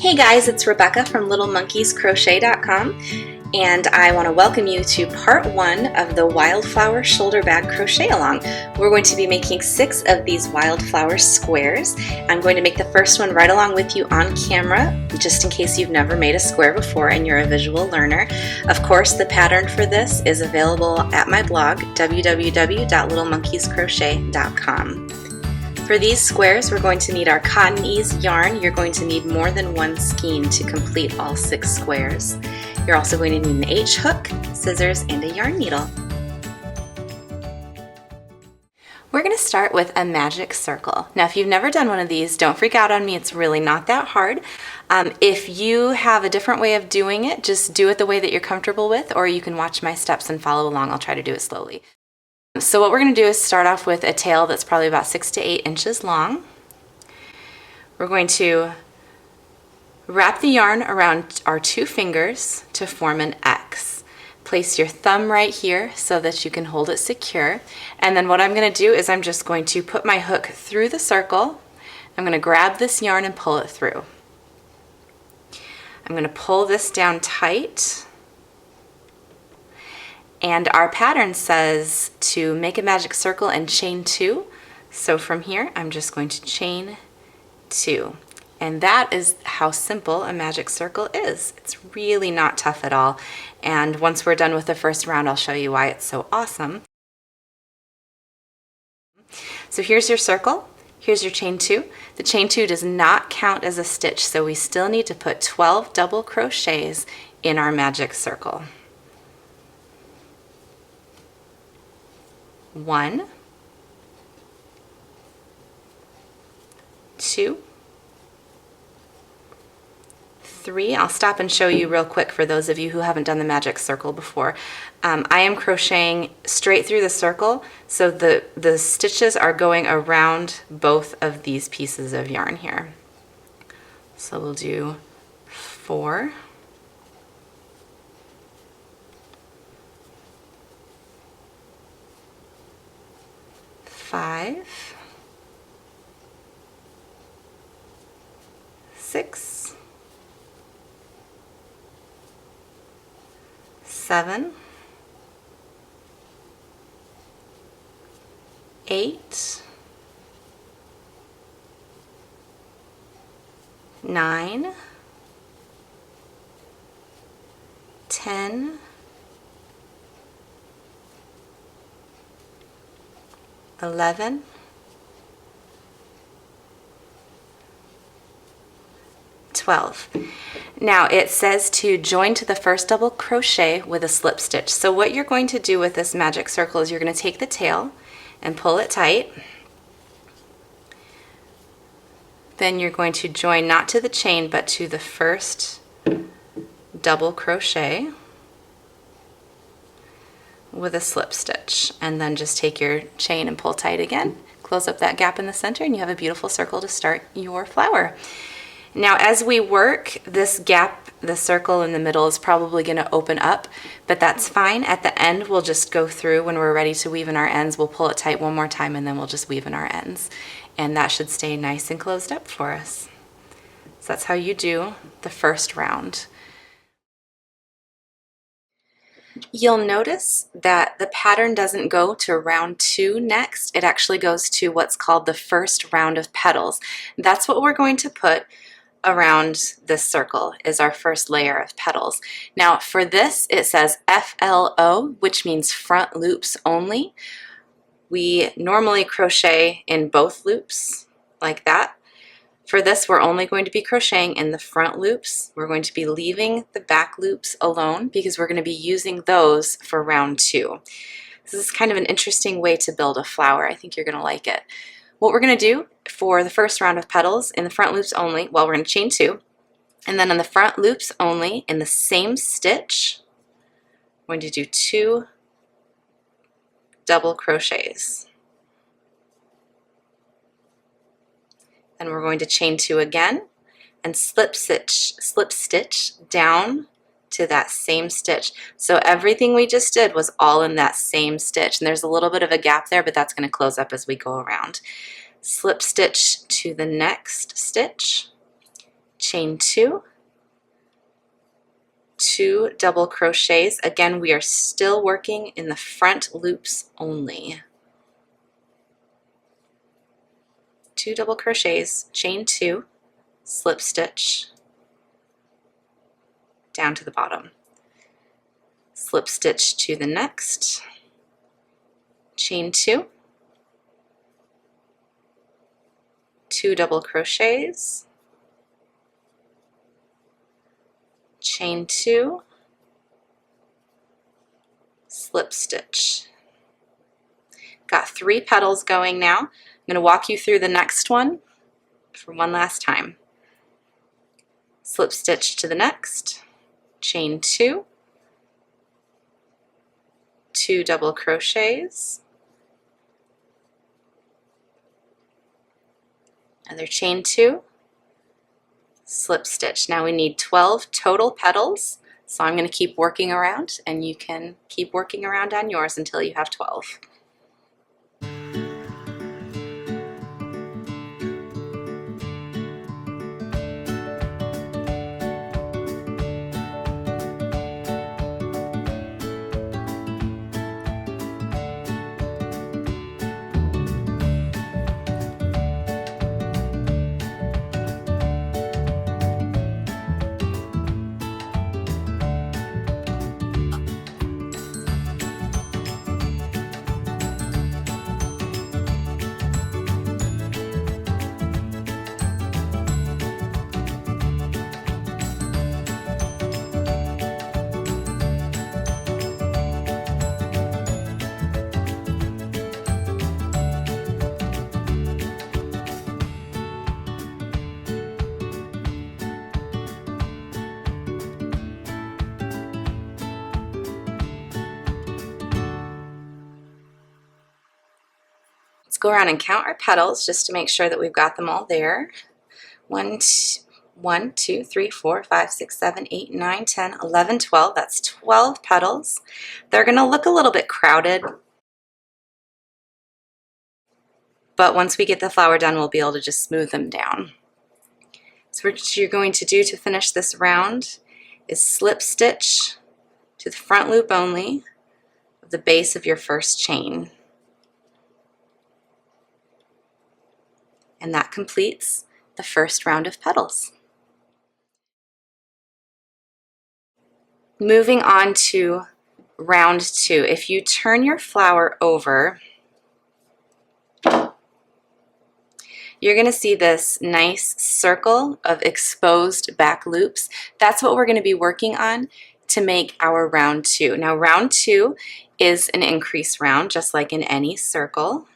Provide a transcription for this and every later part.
Hey guys, it's Rebecca from littlemonkeyscrochet.com, and I want to welcome you to part 1 of the Wildflower shoulder bag crochet along. We're going to be making 6 of these wildflower squares. I'm going to make the first one right along with you on camera, just in case you've never made a square before and you're a visual learner. Of course, the pattern for this is available at my blog, www.littlemonkeyscrochet.com. For these squares, we're going to need our Cotton Ease yarn. You're going to need more than one skein to complete all 6 squares. You're also going to need an H hook, scissors, and a yarn needle. We're going to start with a magic circle. Now, if you've never done one of these, don't freak out on me. It's really not that hard. If you have a different way of doing it, just do it the way that you're comfortable with, or you can watch my steps and follow along. I'll try to do it slowly. So what we're going to do is start off with a tail that's probably about 6 to 8 inches long. We're going to wrap the yarn around our 2 fingers to form an X. Place your thumb right here so that you can hold it secure. And then what I'm going to do is I'm just going to put my hook through the circle. I'm going to grab this yarn and pull it through. I'm going to pull this down tight. And our pattern says to make a magic circle and chain 2. So from here, I'm just going to chain 2. And that is how simple a magic circle is. It's really not tough at all. And once we're done with the first round, I'll show you why it's so awesome. So here's your circle. Here's your chain 2. The chain 2 does not count as a stitch, so we still need to put 12 double crochets in our magic circle. 1, 2, 3. I'll stop and show you real quick for those of you who haven't done the magic circle before. I am crocheting straight through the circle, so the stitches are going around both of these pieces of yarn here. So we'll do 4, 5, 6, 7, 8, 9, 10, 11, 12. Now it says to join to the first double crochet with a slip stitch. So what you're going to do with this magic circle is you're going to take the tail and pull it tight. Then you're going to join not to the chain but to the first double crochet with a slip stitch, and then just take your chain and pull tight again. Close up that gap in the center and you have a beautiful circle to start your flower. Now as we work, this gap, the circle in the middle, is probably going to open up, but that's fine. At the end we'll just go through, when we're ready to weave in our ends, we'll pull it tight one more time and then we'll just weave in our ends. And that should stay nice and closed up for us. So that's how you do the first round. You'll notice that the pattern doesn't go to round 2 next. It actually goes to what's called the first round of petals. That's what we're going to put around this circle, is our first layer of petals. Now for this it says FLO, which means front loops only. We normally crochet in both loops like that. For this, we're only going to be crocheting in the front loops. We're going to be leaving the back loops alone because we're going to be using those for round 2. This is kind of an interesting way to build a flower. I think you're going to like it. What we're going to do for the first round of petals, in the front loops only, well, we're going to chain 2, and then in the front loops only, in the same stitch, we're going to do 2 double crochets. And we're going to chain 2 again and slip stitch down to that same stitch. So everything we just did was all in that same stitch, and there's a little bit of a gap there, but that's going to close up as we go around. Slip stitch to the next stitch, chain 2, 2 double crochets. Again, we are still working in the front loops only. 2 double crochets, chain 2, slip stitch down to the bottom. Slip stitch to the next, chain 2, 2 double crochets, chain 2, slip stitch. Got 3 petals going now. I'm going to walk you through the next one for one last time. Slip stitch to the next, chain 2, 2 double crochets, another chain 2, slip stitch. Now we need 12 total petals, so I'm going to keep working around, and you can keep working around on yours until you have 12. Let's go around and count our petals just to make sure that we've got them all there. 1, 2, 3, 4, 5, 6, 7, 8, 9, 10, 11, 12. That's 12 petals. They're going to look a little bit crowded, but once we get the flower done, we'll be able to just smooth them down. So what you're going to do to finish this round is slip stitch to the front loop only of the base of your first chain. And that completes the first round of petals. Moving on to round 2. If you turn your flower over, you're going to see this nice circle of exposed back loops. That's what we're going to be working on to make our round 2. Now round 2 is an increase round, just like in any circle.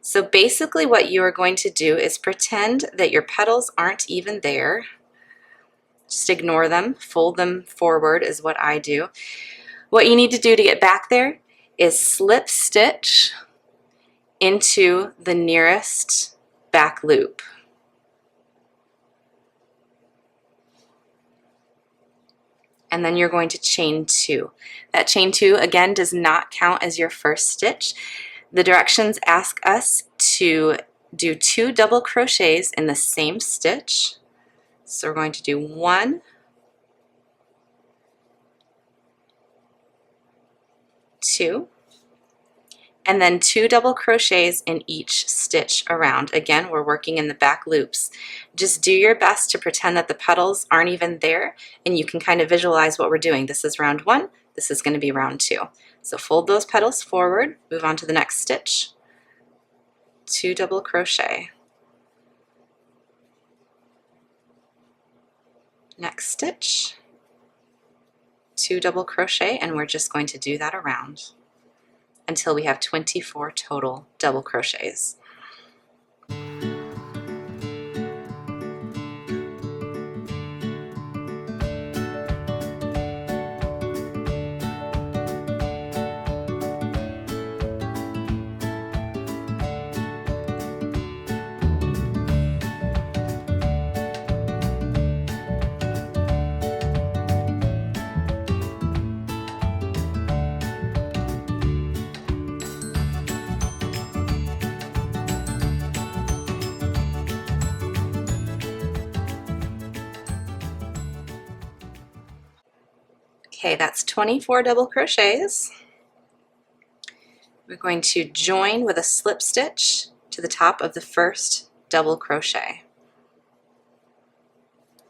So basically what you are going to do is pretend that your petals aren't even there. Just ignore them, fold them forward is what I do. What you need to do to get back there is slip stitch into the nearest back loop. And then you're going to chain 2. That chain 2 again does not count as your first stitch. The directions ask us to do 2 double crochets in the same stitch. So we're going to do 1, 2, and then 2 double crochets in each stitch around. Again, we're working in the back loops. Just do your best to pretend that the petals aren't even there, and you can kind of visualize what we're doing. This is round 1, this is going to be round 2. So fold those petals forward, move on to the next stitch, 2 double crochet. Next stitch, 2 double crochet, and we're just going to do that around until we have 24 total double crochets. Okay, that's 24 double crochets. We're going to join with a slip stitch to the top of the first double crochet.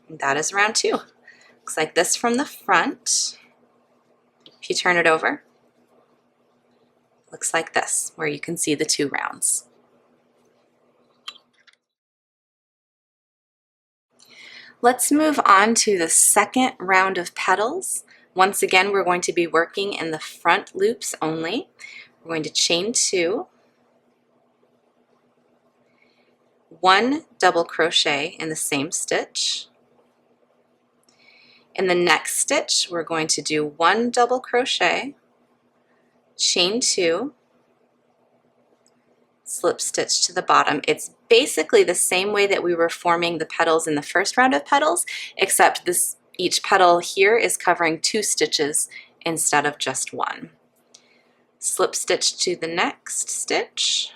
And that is round 2. Looks like this from the front. If you turn it over, looks like this, where you can see the 2 rounds. Let's move on to the second round of petals. Once again, we're going to be working in the front loops only. We're going to chain 2, 1 double crochet in the same stitch. In the next stitch, we're going to do 1 double crochet, chain 2, slip stitch to the bottom. It's basically the same way that we were forming the petals in the first round of petals, except each petal here is covering 2 stitches instead of just 1. Slip stitch to the next stitch,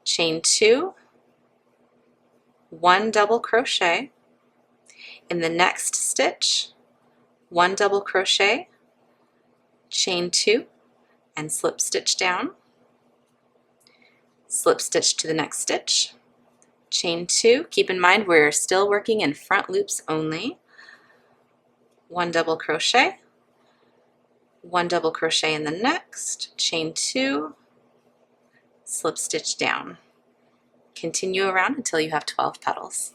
chain 2, 1 double crochet. In the next stitch, 1 double crochet, chain 2, and slip stitch down. Slip stitch to the next stitch, chain 2. Keep in mind we're still working in front loops only. 1 double crochet, 1 double crochet in the next, chain 2, slip stitch down. Continue around until you have 12 petals.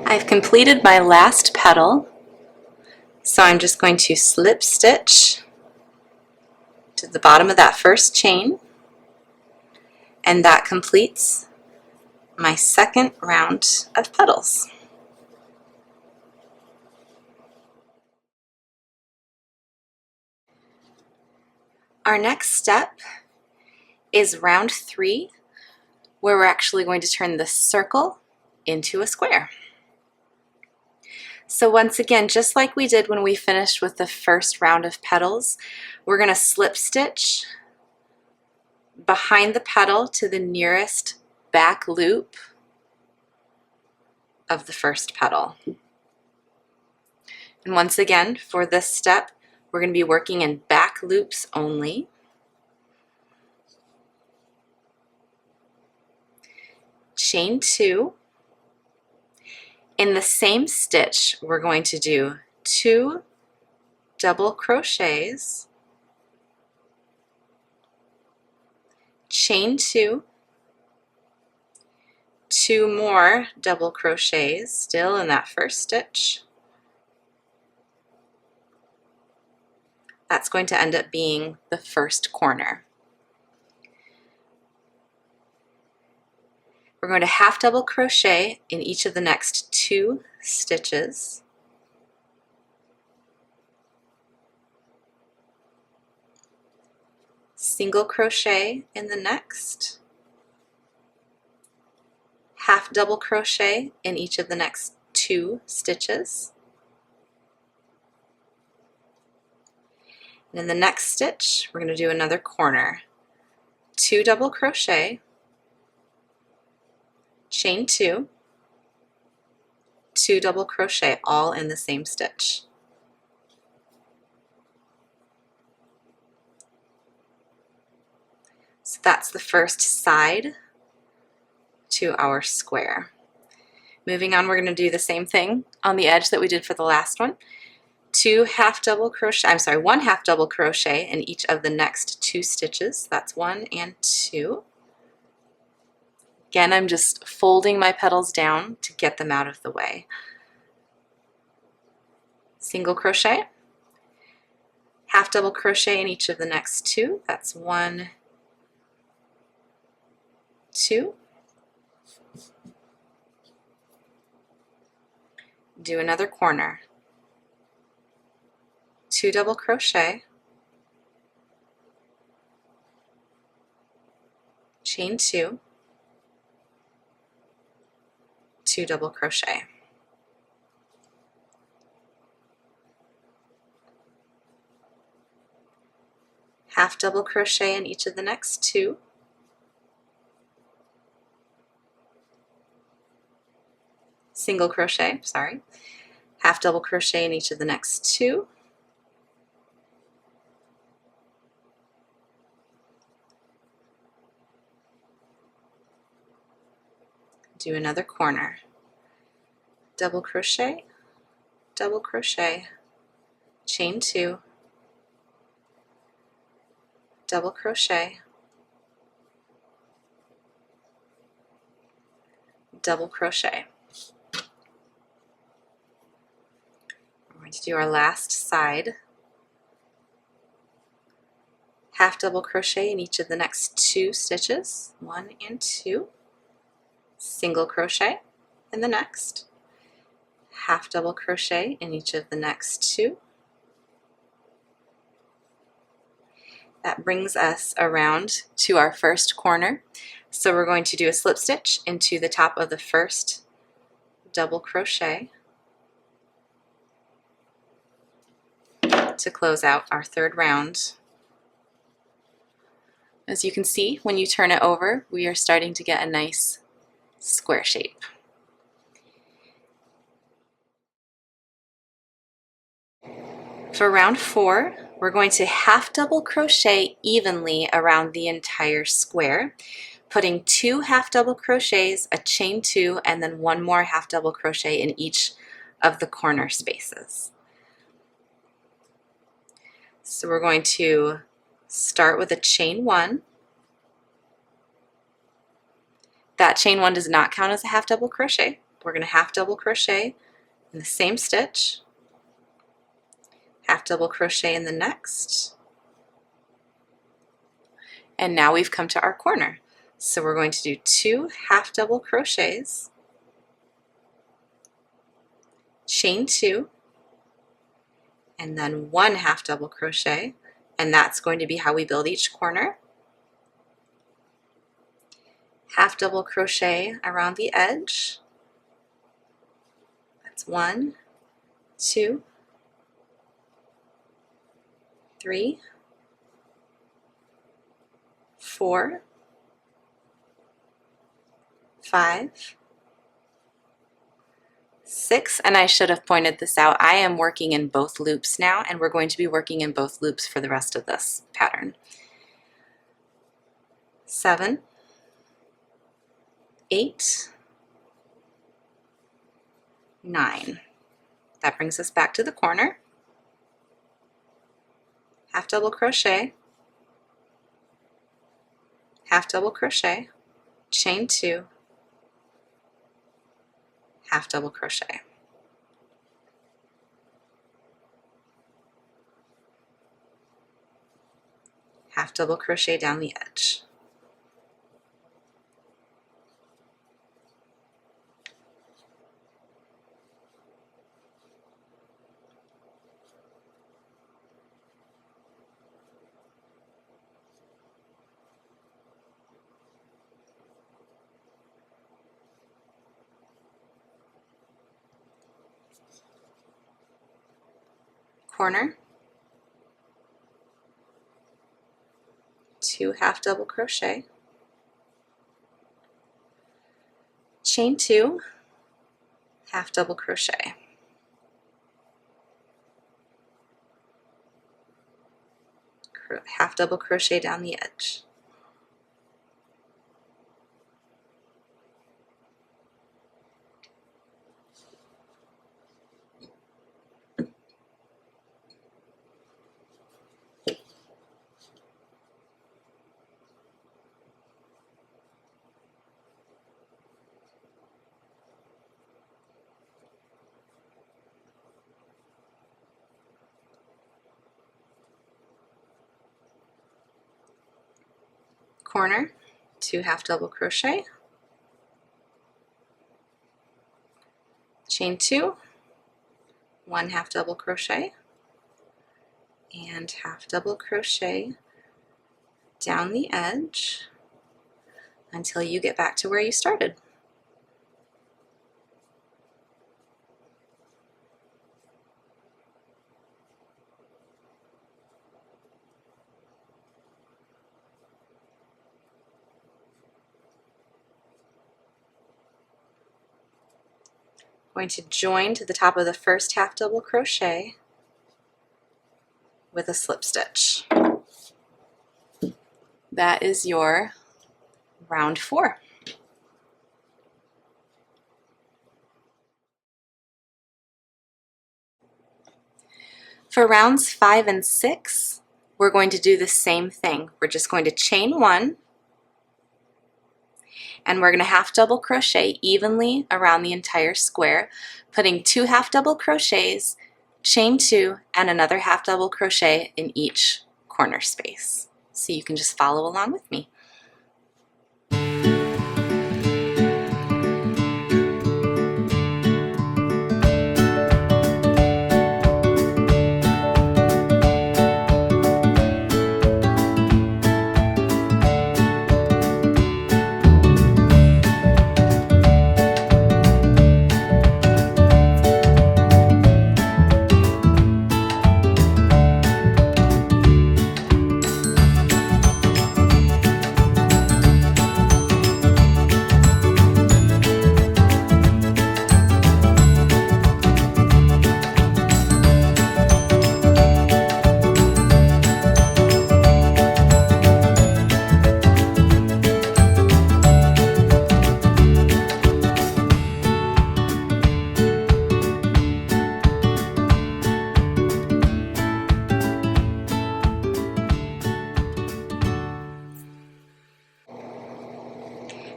I've completed my last petal, so I'm just going to slip stitch to the bottom of that first chain, and that completes my second round of petals. Our next step is round 3, where we're actually going to turn the circle into a square. So once again, just like we did when we finished with the first round of petals, we're going to slip stitch behind the petal to the nearest back loop of the first petal. And once again, for this step, we're going to be working in back loops only. Chain 2. In the same stitch, we're going to do 2 double crochets, chain 2, 2 more double crochets still in that first stitch. That's going to end up being the first corner. We're going to half double crochet in each of the next 2 stitches. Single crochet in the next. Half double crochet in each of the next 2 stitches. And in the next stitch, we're going to do another corner. 2 double crochet, chain 2, 2 double crochet, all in the same stitch. So that's the first side to our square. Moving on, we're going to do the same thing on the edge that we did for the last one. one half double crochet in each of the next 2 stitches. That's 1 and 2. Again, I'm just folding my petals down to get them out of the way. Single crochet, half double crochet in each of the next 2. That's 1, 2. Do another corner. 2 double crochet, chain 2, 2 double crochet. Half double crochet in each of the next 2. Single crochet, sorry. Half double crochet in each of the next 2. Do another corner. Double crochet, chain 2, double crochet, double crochet. We're going to do our last side. Half double crochet in each of the next 2 stitches, 1 and 2. Single crochet in the next. Half double crochet in each of the next 2. That brings us around to our first corner. So we're going to do a slip stitch into the top of the first double crochet to close out our third round. As you can see, when you turn it over, we are starting to get a nice square shape. For round 4, we're going to half double crochet evenly around the entire square, putting 2 half double crochets, a chain 2, and then 1 more half double crochet in each of the corner spaces. So we're going to start with a chain 1. That chain 1 does not count as a half double crochet. We're going to half double crochet in the same stitch, half double crochet in the next, and now we've come to our corner. So we're going to do 2 half double crochets, chain 2, and then 1 half double crochet, and that's going to be how we build each corner. Half double crochet around the edge. That's 1, 2, 3, 4, 5, 6, and I should have pointed this out. I am working in both loops now, and we're going to be working in both loops for the rest of this pattern. 7, 8, 9. That brings us back to the corner. Half double crochet, half double crochet, chain 2, half double crochet. Half double crochet down the edge. Corner, 2 half double crochet, chain 2, half double crochet. Half double crochet down the edge. corner, 2 half double crochet, chain 2, 1 half double crochet, and half double crochet down the edge until you get back to where you started. Going to join to the top of the first half double crochet with a slip stitch. That is your round 4. For rounds 5 and 6, we're going to do the same thing. We're just going to chain 1, and we're going to half double crochet evenly around the entire square, putting 2 half double crochets, chain 2, and another half double crochet in each corner space. So you can just follow along with me.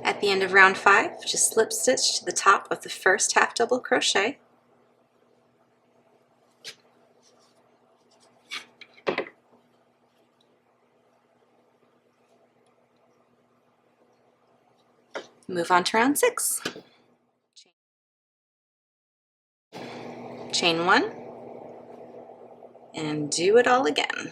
At the end of round 5, just slip stitch to the top of the first half double crochet. Move on to round 6. Chain 1 and do it all again.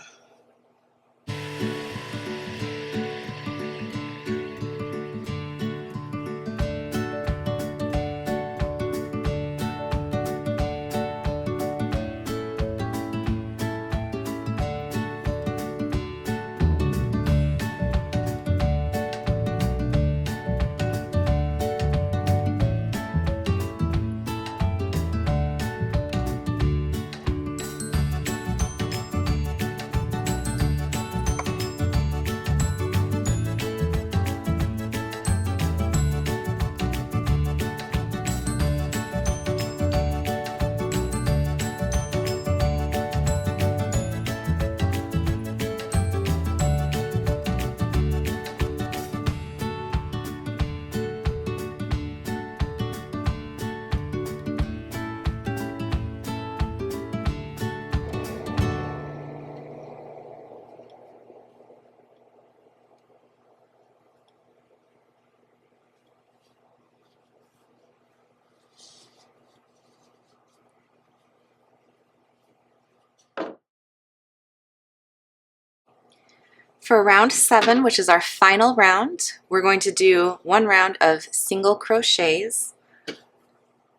For round 7, which is our final round, we're going to do 1 round of single crochets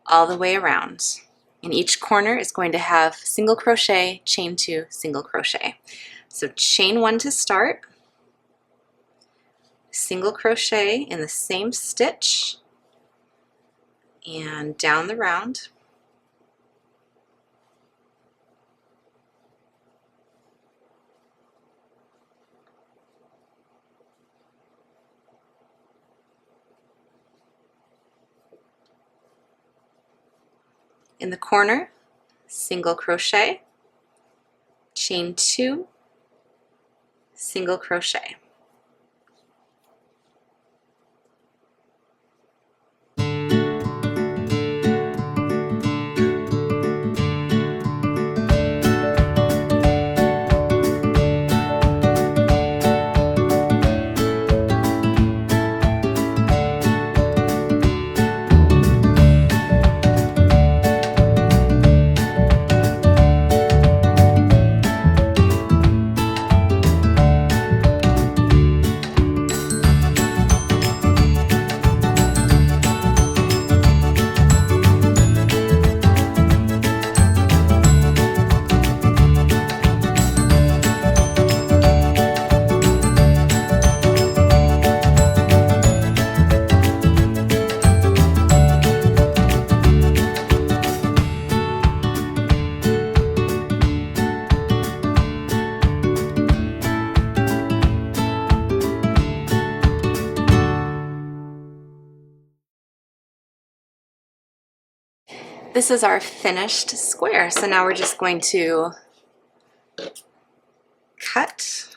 all the way around. And each corner is going to have single crochet, chain 2, single crochet. So chain 1 to start, single crochet in the same stitch, and down the round. In the corner, single crochet, chain 2, single crochet. This is our finished square. So now we're just going to cut.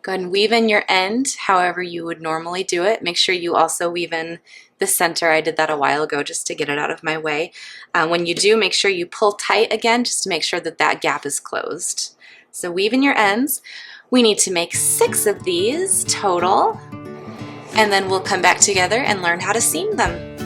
Go ahead and weave in your end however you would normally do it. Make sure you also weave in the center. I did that a while ago just to get it out of my way. When you do, make sure you pull tight again just to make sure that that gap is closed. So weave in your ends. We need to make 6 of these total, and then we'll come back together and learn how to seam them.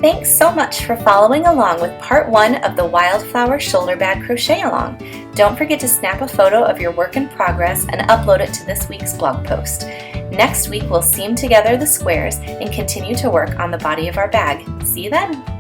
Thanks so much for following along with part 1 of the Wildflower Shoulder Bag Crochet Along. Don't forget to snap a photo of your work in progress and upload it to this week's blog post. Next week we'll seam together the squares and continue to work on the body of our bag. See you then!